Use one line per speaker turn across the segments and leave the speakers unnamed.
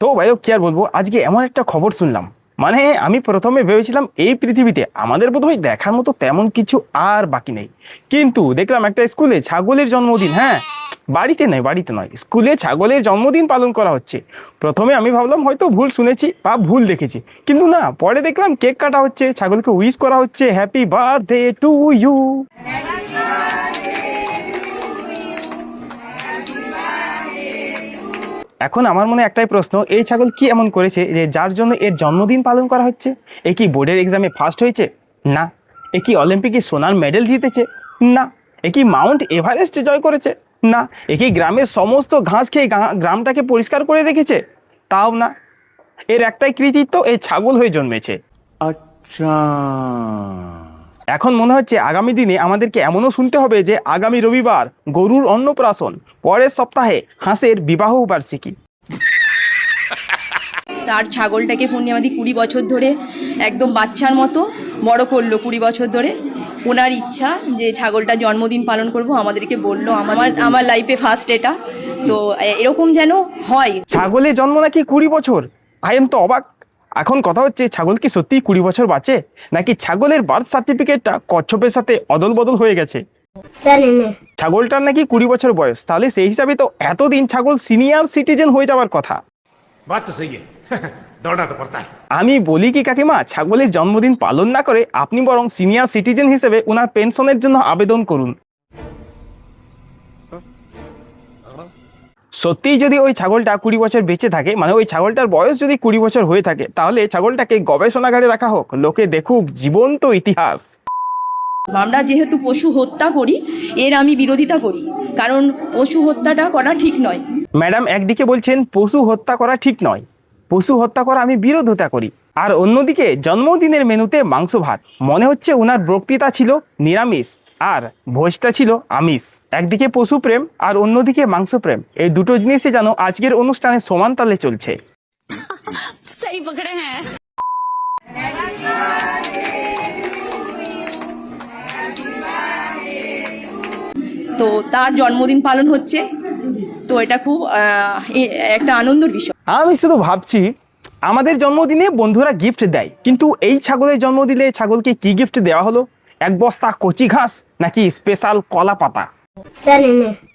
তো ভাইও কি আর বলবো, আজকে এমন একটা খবর শুনলাম, মানে আমি প্রথমে ভেবেছিলাম এই পৃথিবীতে আমাদের বোধহয় দেখার মতো তেমন কিছু আর বাকি নেই, কিন্তু দেখলাম একটা স্কুলে ছাগলের জন্মদিন। হ্যাঁ, বাড়িতে নয়, স্কুলে ছাগলের জন্মদিন পালন করা হচ্ছে। প্রথমে আমি ভাবলাম হয়তো ভুল শুনেছি বা ভুল দেখেছি, কিন্তু না, পরে দেখলাম কেক কাটা হচ্ছে, ছাগলকে উইশ করা হচ্ছে, হ্যাপি বার্থডে টু ইউ। এখন আমার মনে একটাই প্রশ্ন, এই ছাগল কি এমন করেছে যে যার জন্য এর জন্মদিন পালন করা হচ্ছে? এ কি বোর্ডের এক্সামে ফার্স্ট হয়েছে? না। এ কি অলিম্পিকে সোনার মেডেল জিতেছে? না। এ কি মাউন্ট এভারেস্ট জয় করেছে? না। এ কি গ্রামের সমস্ত ঘাস খেয়ে গ্রামটাকে পরিষ্কার করে রেখেছে? তাও না। এর একটাই কৃতিত্ব, এই ছাগল হয়ে জন্মেছে।
আচ্ছা,
এখন মনে হচ্ছে আগামী দিনে আমাদেরকে এমনও শুনতে হবে যে আগামী রবিবার গরুর অন্নপ্রাশন, পরের সপ্তাহে হাঁসের বিবাহ বার্ষিকী।
তার ছাগলটাকে পূর্ণিমাদি 20 বছর ধরে একদম বাচ্চার মতো বড় করলো। 20 বছর ধরে ওনার ইচ্ছা যে ছাগলটা জন্মদিন পালন করব, আমাদেরকে বললো। আমার লাইফে ফার্স্ট এটা, তো এরকম যেন হয়।
ছাগলের জন্ম নাকি 20 বছর? আই এম তো অবাক। এখন কথা হচ্ছে, ছাগল কি সত্যি 20 বছর বাঁচে, নাকি ছাগলের বার্থ সার্টিফিকেটটা কচ্ছপের সাথে অদল বদল হয়ে গেছে? ছাগলটার নাকি 20 বছর বয়স, তাহলে সেই হিসাবে তো এতদিন ছাগল সিনিয়র সিটিজেন হয়ে যাওয়ার কথা।
बात तो सही है दौड़ना तो पड़ता है।
আমি বলি কি কাকিমা, ছাগলের জন্মদিন পালন না করে আপনি বরং সিনিয়র সিটিজেন হিসেবে ওনার পেনশনের জন্য আবেদন করুন। সত্যিই যদি ওই ছাগলটা 20 বছর বেঁচে থাকে, মানে ওই ছাগলটার বয়স যদি 20 বছর হয়ে থাকে, তাহলে ছাগলটাকে গবেষণাগারে রাখা হোক, লোকে দেখুক জীবন্ত ইতিহাস।
আমরা যেহেতু পশু হত্যা করি, এর আমি বিরোধিতা করি, কারণ পশু হত্যাটা করা ঠিক নয়।
ম্যাডাম একদিকে বলছেন পশু হত্যা করা ঠিক নয়, পশু হত্যা করা আমি বিরোধিতা করি, আর অন্যদিকে জন্মদিনের মেনুতে মাংস ভাত। মনে হচ্ছে ওনার বক্তৃতা ছিল নিরামিষ আর ভোজটা ছিল আমিষ। একদিকে পশু প্রেম আর অন্যদিকে মাংস প্রেম, এই দুটো জিনিসই যেন আজকের অনুষ্ঠানে সমান তালে চলছে।
सही पकड़े हैं।
তো তার জন্মদিন পালন হচ্ছে, তো এটা খুব একটা আনন্দের বিষয়।
আমি শুধু ভাবছি, আমাদের জন্মদিনে বন্ধুরা গিফট দেয়, কিন্তু এই ছাগলের জন্মদিনে ছাগলকে কি গিফট দেওয়া হলো? এক বস্তা কচি ঘাস নাকি স্পেশাল কলা পাতা?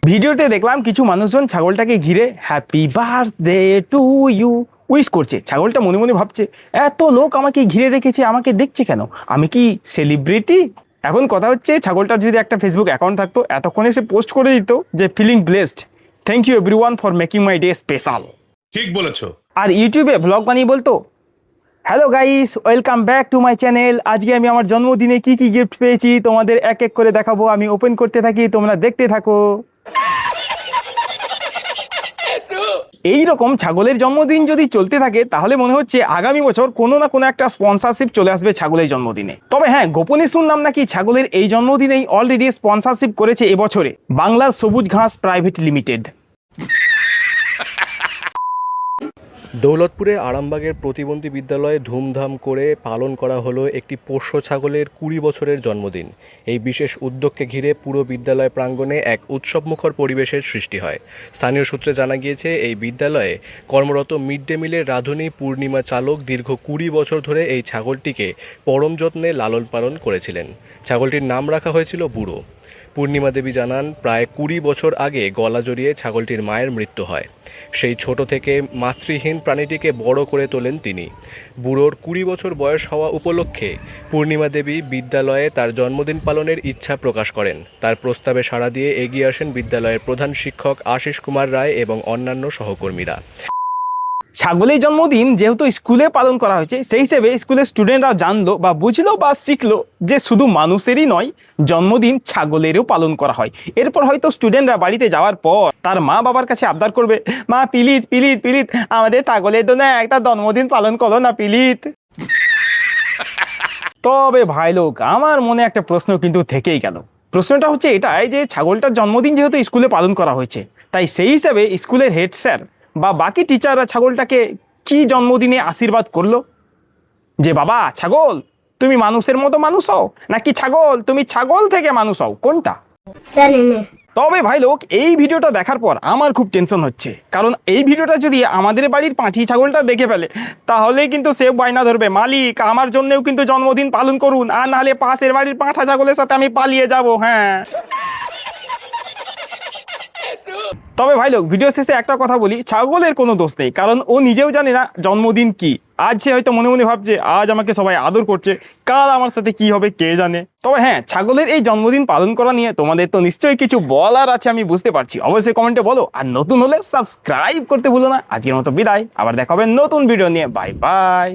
ভিডিওতে দেখলাম কিছু মানুষজন ছাগলটাকে ঘিরে happy birthday to you wish করছে। ছাগলটা মনে মনে ভাবছে, এত লোক আমাকে ঘিরে রেখেছে, আমাকে দেখছে কেন, আমি কি সেলিব্রিটি? এখন কথা হচ্ছে, ছাগলটার যদি একটা ফেসবুক অ্যাকাউন্ট থাকতো, এতক্ষণে সে পোস্ট করে দিত যে feeling blessed, thank you everyone for making my day special.
ठीक বলেছো।
আর ইউটিউবে ব্লগ বানিয়ে বলতো, hello guys, welcome back to my channel. আজকে আমি আমার জন্মদিনে কি কি গিফট পেয়েছি তোমাদের এক এক করে দেখাবো, আমি ওপেন করতে থাকি, তোমরা দেখতে থাকো। এই রকম ছাগলের জন্মদিন যদি চলতে থাকে, তাহলে মনে হচ্ছে আগামী বছর কোনো না কোনো একটা স্পন্সরশিপ চলে আসবে ছাগলের জন্মদিনে। তবে হ্যাঁ, গোপনে শুনলাম নাকি ছাগলের এই জন্মদিনেই অলরেডি স্পন্সরশিপ করেছে এবছরে বাংলার সবুজ ঘাস প্রাইভেট লিমিটেড।
দৌলতপুরে আরামবাগের প্রতিবন্ধী বিদ্যালয়ে ধুমধাম করে পালন করা হলো একটি পোষ্য ছাগলের 20 বছরের জন্মদিন। এই বিশেষ উদ্যোগকে ঘিরে পুরো বিদ্যালয় প্রাঙ্গণে এক উৎসবমুখর পরিবেশের সৃষ্টি হয়। স্থানীয় সূত্রে জানা গিয়েছে, এই বিদ্যালয়ে কর্মরত মিড ডে মিলের রাঁধুনি পূর্ণিমা চালক দীর্ঘ 20 বছর ধরে এই ছাগলটিকে পরম যত্নে লালন পালন করেছিলেন। ছাগলটির নাম রাখা হয়েছিল বুড়ো। পূর্ণিমা দেবী জানান, প্রায় 20 বছর আগে গলা জড়িয়ে ছাগলটির মায়ের মৃত্যু হয়। সেই ছোট থেকে মাতৃহীন প্রাণীটিকে বড় করে তোলেন তিনি। বুড়োর 20 বছর বয়স হওয়া উপলক্ষে পূর্ণিমা দেবী বিদ্যালয়ে তার জন্মদিন পালনের ইচ্ছা প্রকাশ করেন। তার প্রস্তাবে সাড়া দিয়ে এগিয়ে আসেন বিদ্যালয়ের প্রধান শিক্ষক আশিস কুমার রায় এবং অন্যান্য সহকর্মীরা।
ছাগলের জন্মদিন যেহেতু স্কুলে পালন করা হয়েছে, সেই হিসেবে স্কুলের স্টুডেন্টরা জানলো বা বুঝলো বা শিখলো যে শুধু মানুষেরই নয়, জন্মদিন ছাগলেরও পালন করা হয়। এরপর হয়তো স্টুডেন্টরা বাড়িতে যাওয়ার পর তার মা বাবার কাছে আবদার করবে, মা প্লিজ প্লিজ প্লিজ আমাদের ছাগলের জন্য একটা জন্মদিন পালন করো না প্লিজ। তবে ভাই লোক, আমার মনে একটা প্রশ্ন কিন্তু থেকেই গেল। প্রশ্নটা হচ্ছে এটাই যে ছাগলটার জন্মদিন যেহেতু স্কুলে পালন করা হয়েছে, তাই সেই হিসাবে স্কুলের হেড স্যার বা বাকি টিচাররা ছাগলটাকে কি জন্মদিনে আশীর্বাদ করলো? যে বাবা ছাগল তুমি মানুষের মতো মানুষ হও, নাকি ছাগল তুমি ছাগল থেকে মানুষ হও, কোনটা? তবে ভাই লোক এই ভিডিওটা দেখার পর আমার খুব টেনশন হচ্ছে, কারণ এই ভিডিওটা যদি আমাদের বাড়ির পাঁঠি ছাগলটা দেখে ফেলে তাহলে কিন্তু সে বায়না ধরবে, মালিক আমার জন্যও কিন্তু জন্মদিন পালন করুন, আর নাহলে পাশের বাড়ির পাঁঠা ছাগলের সাথে আমি পালিয়ে যাব। হ্যাঁ, তবে ভাই লোক ভিডিও শেষে একটা কথা বলি, ছাগলের কোনো দোষ নেই, কারণ ও নিজেও জানে না জন্মদিন কি। আজ সে হয়তো মনে মনে ভাবছে আজ আমাকে সবাই আদর করছে, কাল আমার সাথে কি হবে কে জানে। তবে হ্যাঁ, ছাগলের এই জন্মদিন পালন করা নিয়ে তোমাদের তো নিশ্চয়ই কিছু বলার আছে, আমি বুঝতে পারছি, অবশ্যই কমেন্টে বলো। আর নতুন হলে সাবস্ক্রাইব করতে ভুলো না। আজকের মতো বিদায়, আবার দেখা হবে নতুন ভিডিও নিয়ে। Bye bye.